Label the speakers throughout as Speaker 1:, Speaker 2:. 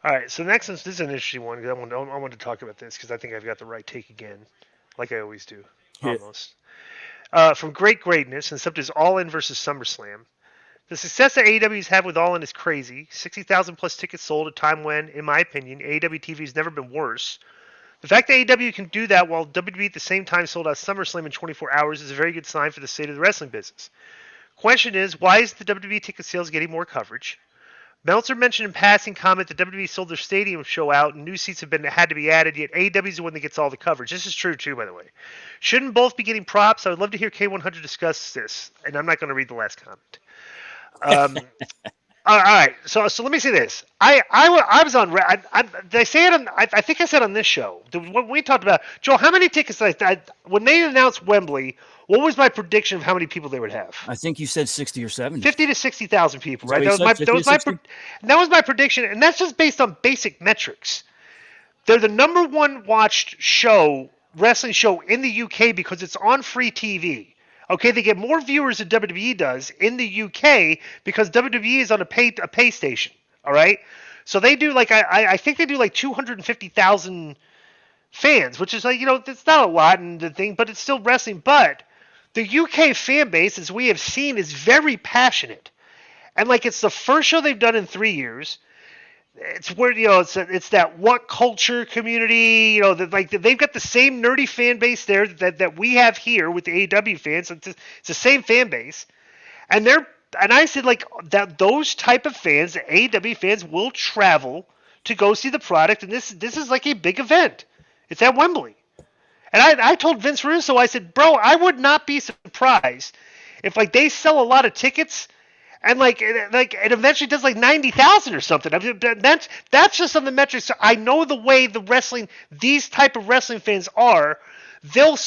Speaker 1: All right, so next this is an interesting one. I want to talk about this because I think I've got the right take again, like I always do,
Speaker 2: Hit.
Speaker 1: almost. From Great Greatness, and subject is All In versus SummerSlam. The success that AEW's had with All In is crazy. 60,000 plus tickets sold at a time when, in my opinion, AEW TV has never been worse. The fact that AEW can do that while WWE at the same time sold out SummerSlam in 24 hours is a very good sign for the state of the wrestling business. Question is, why is the WWE ticket sales getting more coverage? Meltzer mentioned in passing comment that WWE sold their stadium show out and new seats had to be added, yet AEW is the one that gets all the coverage. This is true too, by the way. Shouldn't both be getting props? I would love to hear K100 discuss this, and I'm not going to read the last comment. Um, all right, so let me say this. I was on. Did I say it on? I think I said on this show when we talked about Joel. How many tickets? When they announced Wembley, what was my prediction of how many people they would have?
Speaker 2: I think you said 60 or 70.
Speaker 1: 50 to 60,000 people, right?
Speaker 2: That
Speaker 1: was my prediction, and that's just based on basic metrics. They're the number one watched wrestling show in the UK because it's on free TV. Okay, they get more viewers than WWE does in the UK because WWE is on a pay station. All right, so they do I think they do like 250,000 fans, which is it's not a lot in the thing, but it's still wrestling. But the UK fan base, as we have seen, is very passionate, and it's the first show they've done in 3 years. It's where it's that what culture community, they've got the same nerdy fan base there that we have here with the AEW fans. It's the same fan base, and I said that those type of fans, the AEW fans, will travel to go see the product, and this is like a big event. It's at Wembley, and I told Vince Russo, I said, bro, I would not be surprised if they sell a lot of tickets. And it eventually does 90,000 or something. I mean, that's just on the metrics. So I know the way these type of wrestling fans are. They'll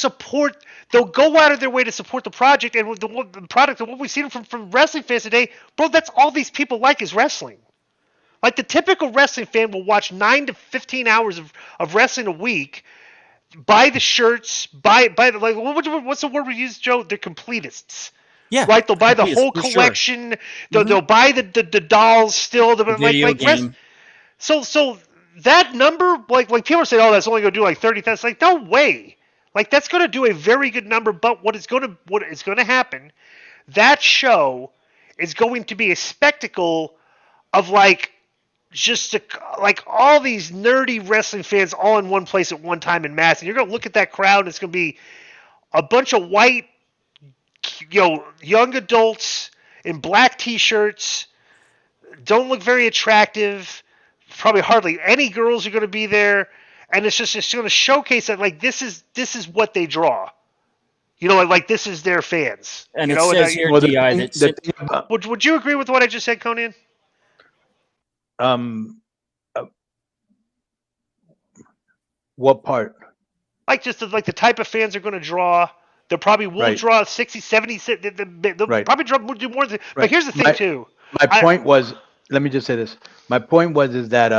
Speaker 1: go out of their way to support the project and the product. And what we've seen from wrestling fans today, bro, that's all these people like is wrestling. Like the typical wrestling fan will watch 9 to 15 hours of wrestling a week, buy the shirts, buy the what's the word we use, Joe? They're completists.
Speaker 2: Yeah,
Speaker 1: right. They'll buy the whole collection. Sure. They'll buy the dolls still.
Speaker 2: Video game.
Speaker 1: So that number, like people say, oh, that's only going to do 30,000. It's like, no way. That's going to do a very good number. But what is going to happen? That show is going to be a spectacle of just all these nerdy wrestling fans all in one place at one time in mass. And you're going to look at that crowd, and it's going to be a bunch of white, young adults in black T-shirts, don't look very attractive. Probably hardly any girls are going to be there, and it's going to showcase that this is what they draw. This is their fans.
Speaker 2: And it says here, DI,
Speaker 1: would you agree with what I just said, Conan?
Speaker 3: What part?
Speaker 1: Just the type of fans are going to draw. They probably will draw 60, 70. They'll probably do more than. But here's the thing, too.
Speaker 3: My point was, let me just say this. My point is that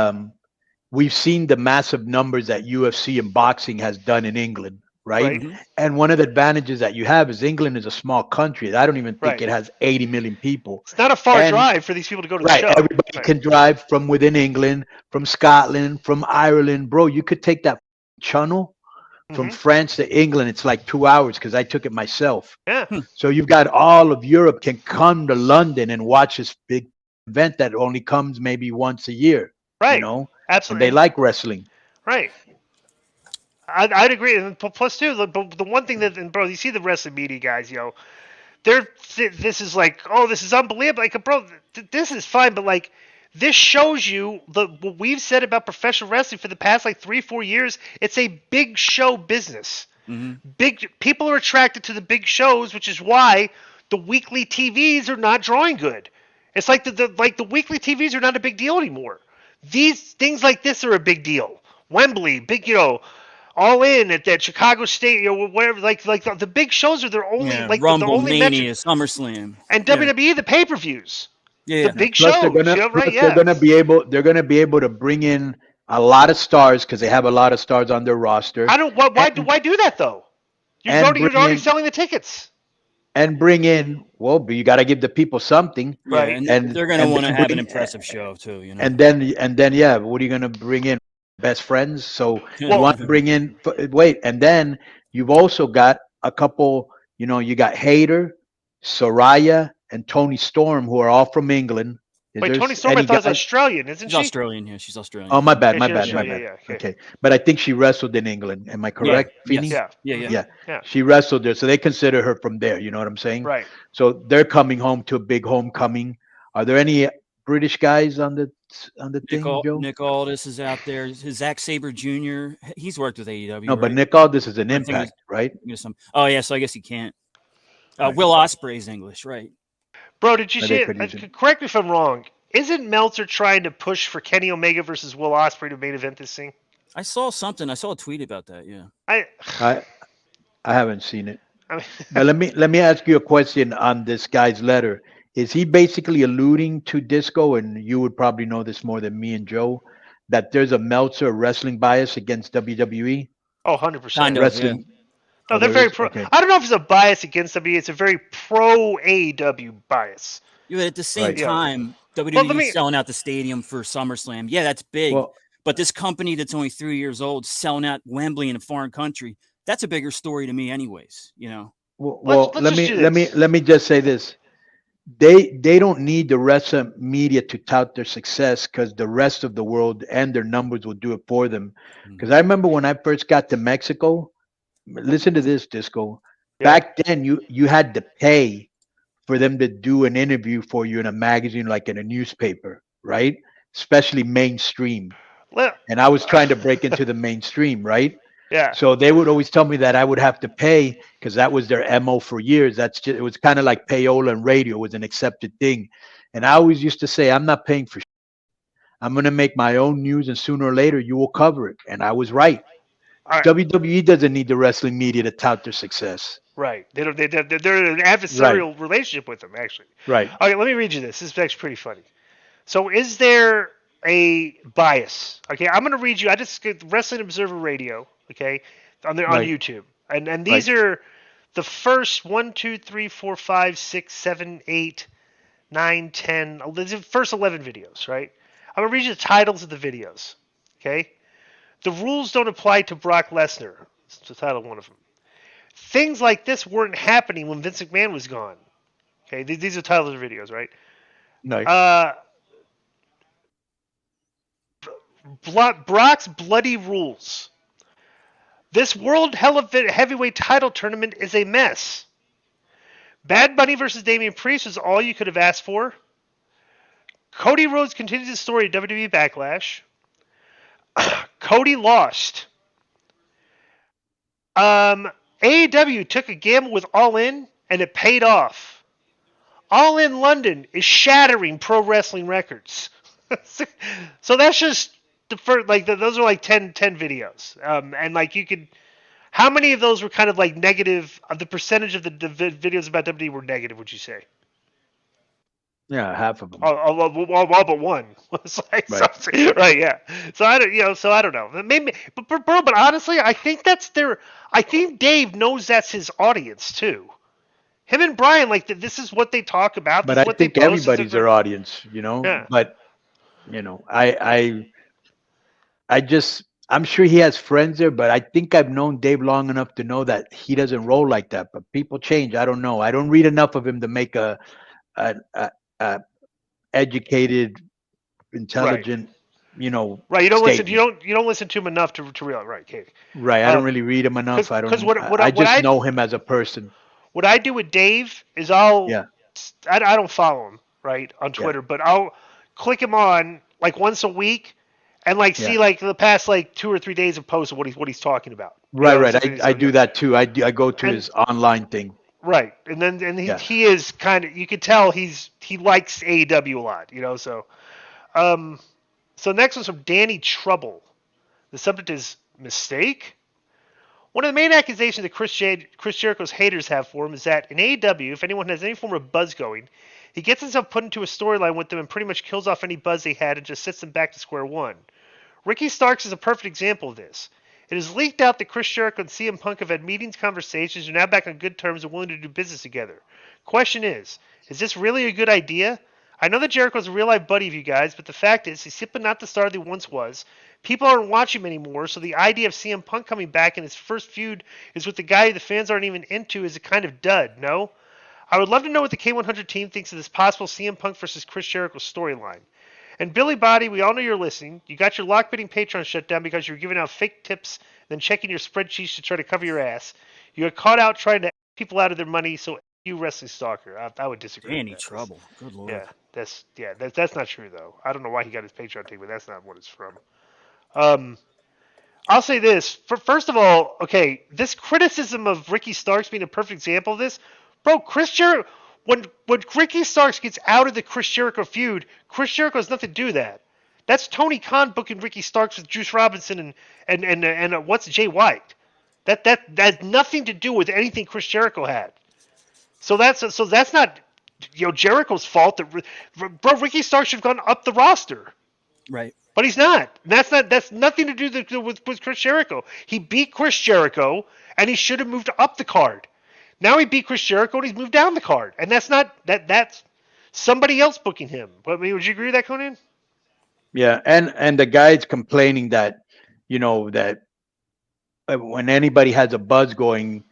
Speaker 3: we've seen the massive numbers that UFC and boxing has done in England, right? And one of the advantages that you have is England is a small country. I don't even think it has 80 million people.
Speaker 1: It's not a far drive for these people to go to the show.
Speaker 3: Everybody can drive from within England, from Scotland, from Ireland. Bro, you could take that channel from France to England. It's 2 hours because I took it myself.
Speaker 1: Yeah.
Speaker 3: So you've got all of Europe can come to London and watch this big event that only comes maybe once a year.
Speaker 1: Right.
Speaker 3: Absolutely. And they like wrestling.
Speaker 1: Right. I'd agree. And plus, too, the one thing and bro, you see the wrestling media guys, this is this is unbelievable. Bro, this is fine, but this shows you what we've said about professional wrestling for the past 3-4 years. It's a big show business. Big people are attracted to the big shows, which is why the weekly TVs are not drawing good. It's the weekly TVs are not a big deal anymore. These things like this are a big deal. Wembley, big, All In at that Chicago State, whatever. The big shows are their only
Speaker 2: Rumble,
Speaker 1: the only
Speaker 2: Mania, SummerSlam,
Speaker 1: and WWE the pay-per-views.
Speaker 2: Yeah,
Speaker 1: the big shows.
Speaker 3: They're gonna be able to bring in a lot of stars because they have a lot of stars on their roster.
Speaker 1: Why do that though? You're already selling the tickets.
Speaker 3: and bring in. Well, but you got to give the people something,
Speaker 2: Yeah,
Speaker 1: Right.
Speaker 2: and they're gonna want to
Speaker 3: then
Speaker 2: have an
Speaker 3: bring,
Speaker 2: impressive show too. You know.
Speaker 3: and then yeah, what are you going to bring in? Best friends. So you
Speaker 1: Well,
Speaker 3: want to bring in. Wait, and then you've also got a couple. You got Hayter, Soraya, and Tony Storm, who are all from England. Is
Speaker 1: wait,
Speaker 3: there
Speaker 1: Tony Storm, I
Speaker 3: any
Speaker 1: thought was
Speaker 3: guys?
Speaker 1: Australian, isn't
Speaker 2: She's
Speaker 1: she?
Speaker 2: Australian. Yeah, she's Australian.
Speaker 3: Oh, my bad,
Speaker 1: Yeah,
Speaker 3: my
Speaker 1: she's
Speaker 3: bad, my
Speaker 1: Australian.
Speaker 3: bad.
Speaker 1: Yeah, yeah. Okay.
Speaker 3: Okay, but I think she wrestled in England. Am I
Speaker 2: Yeah.
Speaker 3: correct, Feeney?
Speaker 2: Yes.
Speaker 1: Yeah.
Speaker 2: Yeah.
Speaker 1: Mm-hmm.
Speaker 2: Yeah.
Speaker 3: Yeah,
Speaker 1: Yeah.
Speaker 3: she wrestled there, so they consider her from there. You know what I'm saying?
Speaker 1: Right.
Speaker 3: So they're coming home to a big homecoming. Are there any British guys on the thing, Joe?
Speaker 2: Nick Aldis is out there. His Zack Sabre Jr. He's worked with AEW,
Speaker 3: No, but
Speaker 2: right?
Speaker 3: Nick Aldis is an
Speaker 2: I think
Speaker 3: Impact, right?
Speaker 2: some. Oh yeah, so I guess he can't.
Speaker 3: Right.
Speaker 2: Will Ospreay's English, right?
Speaker 1: Bro, did you
Speaker 3: Or
Speaker 1: see
Speaker 3: they
Speaker 1: it?
Speaker 3: could use it.
Speaker 1: Correct me if I'm wrong. Isn't Meltzer trying to push for Kenny Omega versus Will Ospreay to main event this thing?
Speaker 2: I saw something. I saw a tweet about that. Yeah.
Speaker 1: I,
Speaker 3: I I haven't seen it.
Speaker 1: I mean,
Speaker 3: But let me ask you a question on this guy's letter. Is he basically alluding to Disco, and you would probably know this more than me and Joe, that there's a Meltzer wrestling bias against WWE?
Speaker 1: oh,
Speaker 2: Kind
Speaker 1: 100%.
Speaker 2: of. Yeah.
Speaker 3: Wrestling.
Speaker 1: No,
Speaker 3: Oh,
Speaker 1: they're
Speaker 3: there
Speaker 1: very
Speaker 3: is?
Speaker 1: pro.
Speaker 3: Okay.
Speaker 1: I don't know if it's a bias against WWE. It's a very pro AEW bias.
Speaker 2: Yeah, but at the same
Speaker 3: Right.
Speaker 1: Yeah.
Speaker 2: time,
Speaker 1: Well,
Speaker 2: WWE
Speaker 1: let me.
Speaker 2: is selling out the stadium for SummerSlam. Yeah, that's big.
Speaker 3: Well,
Speaker 2: But this company that's only 3 years old selling out Wembley in a foreign country, that's a bigger story to me, anyways. You know.
Speaker 1: Let's
Speaker 3: let
Speaker 1: just
Speaker 3: me
Speaker 1: do
Speaker 3: let me
Speaker 1: this.
Speaker 3: let me just say this. They don't need the rest of media to tout their success, because the rest of the world and their numbers will do it for them. Because I remember when I first got to Mexico, listen to this, Disco.
Speaker 1: Yeah.
Speaker 3: Back then, you had to pay for them to do an interview for you in a magazine, like in a newspaper, right? Especially mainstream.
Speaker 1: Let,
Speaker 3: And I was trying to break into the mainstream, right?
Speaker 1: yeah.
Speaker 3: So they would always tell me that I would have to pay, because that was their MO for years. That's just, it was kind of like payola and radio was an accepted thing. And I always used to say, I'm not paying for I'm going to make my own news, and sooner or later you will cover it. And I was right.
Speaker 1: All right.
Speaker 3: WWE doesn't need the wrestling media to tout their success.
Speaker 1: Right. They don't. They're in an
Speaker 3: Right.
Speaker 1: adversarial relationship with them, actually.
Speaker 3: Right.
Speaker 1: Okay. Let me read you this. This is actually pretty funny. So, is there a bias? Okay, I'm going to read you. I just get Wrestling Observer Radio. Okay, on
Speaker 3: Right.
Speaker 1: YouTube, and these
Speaker 3: Right.
Speaker 1: are the first 1, 2, 3, 4, 5, 6, 7, 8, 9, 10. The first 11 videos. Right. I'm going to read you the titles of the videos. Okay. The rules don't apply to Brock Lesnar. It's the title of one of them. Things like this weren't happening when Vince McMahon was gone. Okay, these are titles of the videos, right?
Speaker 3: Right.
Speaker 1: Brock's bloody rules. This World Heavyweight title tournament is a mess. Bad Bunny versus Damian Priest was all you could have asked for. Cody Rhodes continues his story at WWE Backlash. Cody lost. AEW took a gamble with All In, and it paid off. All In London is shattering pro wrestling records. So that's just the first, like those are like 10 videos, and like you could, how many of those were kind of like negative? Of the percentage of the videos about WWE were negative, would you say?
Speaker 3: Yeah, half of them.
Speaker 1: All but one. It's like,
Speaker 3: Right.
Speaker 1: so, right, yeah. So I don't, so I don't know. Maybe, but honestly, I think that's their. I think Dave knows that's his audience too. Him and Brian, like this is what they talk about.
Speaker 3: But
Speaker 1: This
Speaker 3: I
Speaker 1: is what they
Speaker 3: think
Speaker 1: post.
Speaker 3: everybody's their audience,
Speaker 1: Yeah.
Speaker 3: But I just, I'm sure he has friends there, but I think I've known Dave long enough to know that he doesn't roll like that. But people change. I don't know. I don't read enough of him to make a educated, intelligent,
Speaker 1: Right, you don't listen.
Speaker 3: statement.
Speaker 1: You don't listen to him enough to realize. Right, Katie.
Speaker 3: Right. I don't really read him enough. I don't. I just know him as a person.
Speaker 1: What I do with Dave is
Speaker 3: Yeah.
Speaker 1: I don't follow him right on Twitter, but I'll click him on like once a week and like see like the past like 2 or 3 days of posts of what he's talking about.
Speaker 3: Right. I do that too. I go to his online thing.
Speaker 1: Right, and he is kind of, you could tell he likes AEW a lot, so. So next one's from Danny Trouble. The subject is mistake. One of the main accusations that Chris Jericho's haters have for him is that in AEW, if anyone has any form of buzz going, he gets himself put into a storyline with them and pretty much kills off any buzz they had and just sets them back to square one. Ricky Starks is a perfect example of this. It is leaked out that Chris Jericho and CM Punk have had meetings, conversations, and are now back on good terms and willing to do business together. Question is this really a good idea? I know that Jericho's a real-life buddy of you guys, but the fact is, he's simply not the star that he once was. People aren't watching him anymore, so the idea of CM Punk coming back and his first feud is with the guy the fans aren't even into is a kind of dud, no? I would love to know what the K100 team thinks of this possible CM Punk versus Chris Jericho storyline. And Billy Body, we all know you're listening. You got your lock-bidding Patreon shut down because you were giving out fake tips, then checking your spreadsheets to try to cover your ass. You got caught out trying to F people out of their money, so you wrestling stalker. I would disagree.
Speaker 2: Any trouble? Good lord.
Speaker 1: That's not true though. I don't know why he got his Patreon thing, but that's not what it's from. I'll say this. First of all, okay, this criticism of Ricky Starks being a perfect example of this, bro. Chris Jericho. When Ricky Starks gets out of the Chris Jericho feud, Chris Jericho has nothing to do with that. That's Tony Khan booking Ricky Starks with Juice Robinson and what's Jay White. That has nothing to do with anything Chris Jericho had. So that's not Jericho's fault. Bro, Ricky Starks should have gone up the roster.
Speaker 2: Right.
Speaker 1: But he's not. That's nothing to do with Chris Jericho. He beat Chris Jericho and he should have moved up the card. Now he beat Chris Jericho and he's moved down the card, and that's somebody else booking him. But I mean, would you agree with that, Conan?
Speaker 3: Yeah, and the guy's complaining that that when anybody has a buzz going,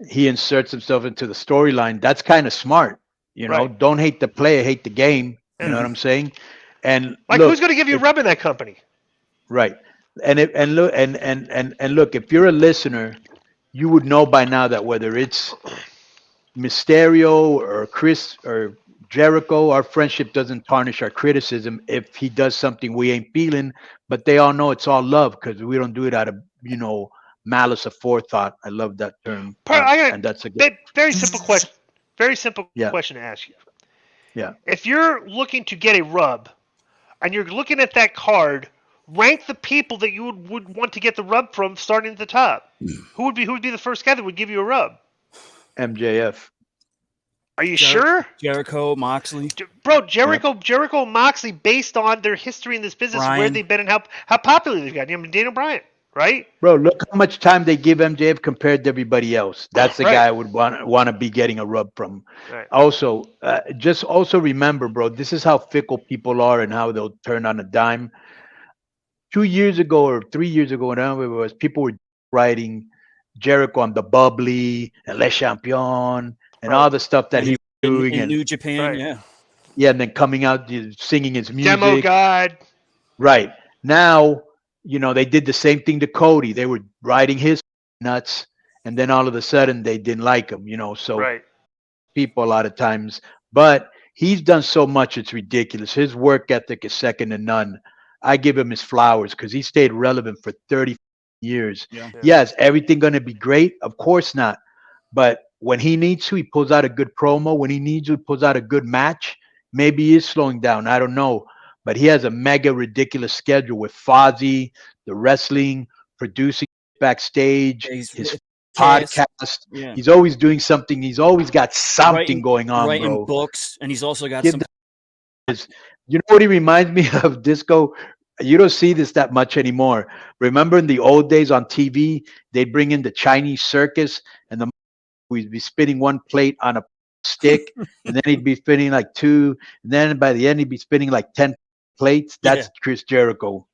Speaker 3: he inserts himself into the storyline. That's kind of smart, Right. Don't hate the player, hate the game. You know what I'm saying? And
Speaker 1: look, who's going to give you a rub in that company?
Speaker 3: Right. And look, if you're a listener, you would know by now that whether it's Mysterio or Chris or Jericho, our friendship doesn't tarnish our criticism if he does something we ain't feeling, but they all know it's all love because we don't do it out of, malice aforethought. I love that term.
Speaker 1: And that's a good... very simple question. Very simple question to ask you.
Speaker 3: Yeah.
Speaker 1: If you're looking to get a rub and you're looking at that card, rank the people that you would want to get the rub from starting at the top. Who would be the first guy that would give you a rub?
Speaker 3: MJF.
Speaker 1: Are you sure?
Speaker 2: Jericho, Moxley.
Speaker 1: Bro, Jericho and Moxley, based on their history in this business, where they've been and how popular they've gotten. Daniel Bryan, right?
Speaker 3: Bro, look how much time they give MJF compared to everybody else. That's the guy I would want to be getting a rub from. Right. Also, just remember, bro, this is how fickle people are and how they'll turn on a dime. 2 years ago or 3 years ago, whatever it was, people were writing Jericho on the bubbly and Le Champion and all the stuff that he was doing
Speaker 2: in New Japan,
Speaker 3: yeah, and then coming out singing his music.
Speaker 1: Demo God.
Speaker 3: Right. Now, they did the same thing to Cody. They were riding his nuts, and then all of a sudden they didn't like him. So people a lot of times, but he's done so much, it's ridiculous. His work ethic is second to none. I give him his flowers because he stayed relevant for 30 years. Yeah. Yes, everything going to be great? Of course not. But when he needs to, he pulls out a good promo. When he needs to, he pulls out a good match. Maybe he is slowing down. I don't know. But he has a mega ridiculous schedule with Fozzy, the wrestling, producing backstage, his podcast. Yeah. He's always doing something. He's always got something going on,
Speaker 2: writing books, and he's also got some...
Speaker 3: You know what he reminds me of, Disco? You don't see this that much anymore. Remember in the old days on TV, they'd bring in the Chinese circus, and we'd be spinning one plate on a stick, and then he'd be spinning like two, and then by the end he'd be spinning like 10 plates. That's Chris Jericho,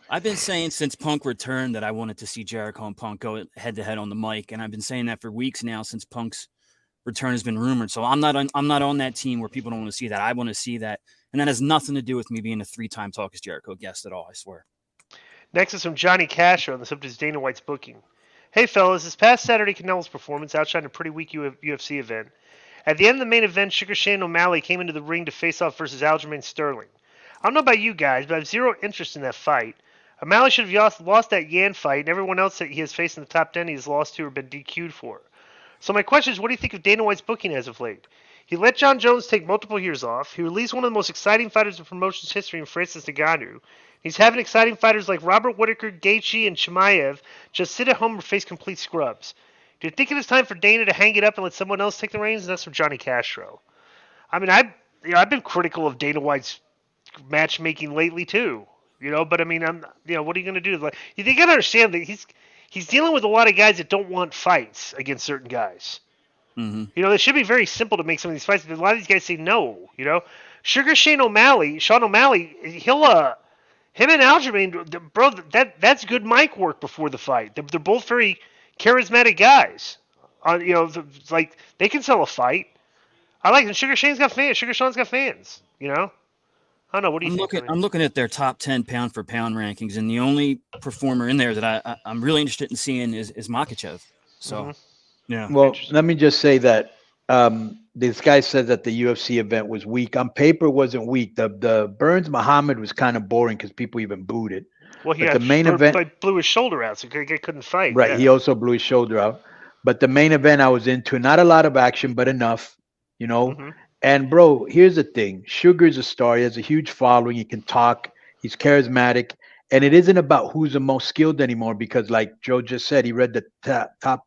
Speaker 2: I've been saying since Punk returned that I wanted to see Jericho and Punk go head to head on the mic, and I've been saying that for weeks now since Punk's return has been rumored. So I'm not on that team where people don't want to see that. I want to see that. And that has nothing to do with me being a 3-time Talk is Jericho guest at all, I swear.
Speaker 1: Next is from Johnny Castro on the subject is Dana White's booking. Hey, fellas, this past Saturday, Canelo's performance outshined a pretty weak UFC event. At the end of the main event, Sugar Shane O'Malley came into the ring to face off versus Aljamain Sterling. I don't know about you guys, but I have zero interest in that fight. O'Malley should have lost that Yan fight, and everyone else that he has faced in the top 10 he has lost to or been DQ'd for. So my question is, what do you think of Dana White's booking as of late? He let John Jones take multiple years off. He released one of the most exciting fighters in promotion's history in Francis Ngannou. He's having exciting fighters like Robert Whittaker, Gaethje, and Chimaev just sit at home or face complete scrubs. Do you think it is time for Dana to hang it up and let someone else take the reins? And that's from Johnny Castro. I mean, I've been critical of Dana White's matchmaking lately too. But I mean, what are you going to do? Like, you got to understand that he's dealing with a lot of guys that don't want fights against certain guys.
Speaker 2: Mm-hmm.
Speaker 1: It should be very simple to make some of these fights. But a lot of these guys say no. Sean O'Malley, he'll him and Aljamain, bro, that's good mic work before the fight. They're both very charismatic guys. Like they can sell a fight. I like it. Sugar Sean's got fans. I don't know. What do you think?
Speaker 2: I'm looking at their top 10 pound for pound rankings, and the only performer in there that I'm really interested in seeing is Makhachev. So, yeah.
Speaker 3: Well, let me just say that this guy said that the UFC event was weak. On paper, it wasn't weak. The Burns Muhammad was kind of boring because people even booed it.
Speaker 1: Well, the main event blew his shoulder out, so he couldn't fight.
Speaker 3: Right. Yeah. He also blew his shoulder out. But the main event I was into, not a lot of action, but enough. And bro, here's the thing. Sugar's a star. He has a huge following. He can talk. He's charismatic. And it isn't about who's the most skilled anymore because like Joe just said, he read the top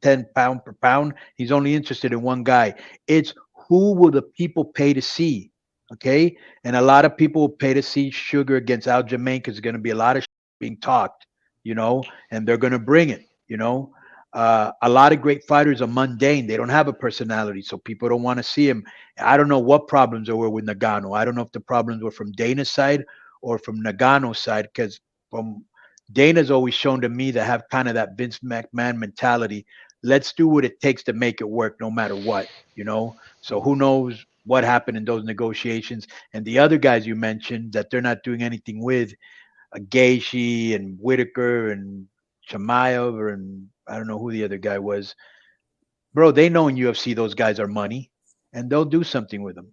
Speaker 3: 10 pound per pound. He's only interested in one guy. It's who will the people pay to see? Okay. And a lot of people will pay to see Sugar against Aljamain because there's going to be a lot of being talked, and they're going to bring it, a lot of great fighters are mundane. They don't have a personality, so people don't want to see him. I don't know what problems there were with Nagano. I don't know if the problems were from Dana's side or from Nagano's side, because from Dana's always shown to me to have kind of that Vince McMahon mentality. Let's do what it takes to make it work no matter what, So who knows what happened in those negotiations. And the other guys you mentioned that they're not doing anything with, Gaethje and Whitaker and Chimaev and I don't know who the other guy was. Bro, they know in UFC those guys are money, and they'll do something with them.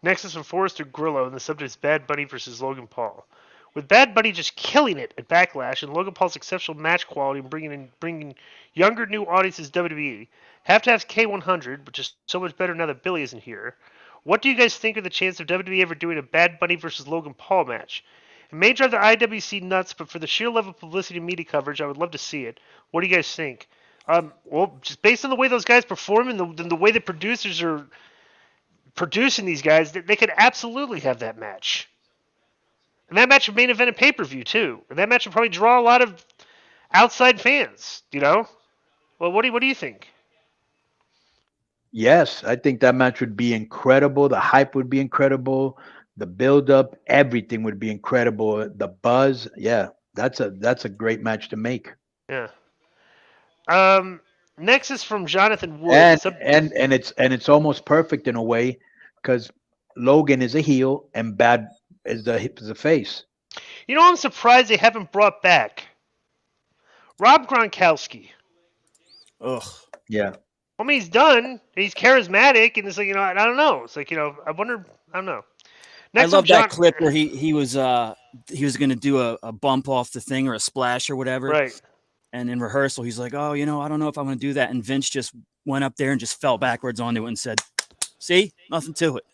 Speaker 1: Next is from Forrester Grillo, and the subject is Bad Bunny versus Logan Paul. With Bad Bunny just killing it at Backlash and Logan Paul's exceptional match quality and bringing younger new audiences to WWE, have to have K100, which is so much better now that Billy isn't here. What do you guys think of the chance of WWE ever doing a Bad Bunny versus Logan Paul match? It may drive the IWC nuts, but for the sheer level of publicity and media coverage, I would love to see it. What do you guys think? Well, just based on the way those guys perform and the way the producers are producing these guys, they could absolutely have that match. And that match would main event a pay-per-view, too. And that match would probably draw a lot of outside fans, Well, what do you think?
Speaker 3: Yes, I think that match would be incredible. The hype would be incredible. The build-up, everything would be incredible. The buzz, yeah, that's a great match to make.
Speaker 1: Yeah. Next is from Jonathan Wood,
Speaker 3: and it's almost perfect in a way because Logan is a heel and Bad is the face.
Speaker 1: I'm surprised they haven't brought back Rob Gronkowski.
Speaker 2: Ugh.
Speaker 3: Yeah.
Speaker 1: I mean, he's done. He's charismatic, and it's like I don't know. It's like I wonder. I don't know.
Speaker 2: Next I love that clip where he was going to do a bump off the thing or a splash or whatever.
Speaker 1: Right.
Speaker 2: And in rehearsal, he's like, "Oh, I don't know if I'm going to do that." And Vince just went up there and just fell backwards onto it and said, "See, nothing to it."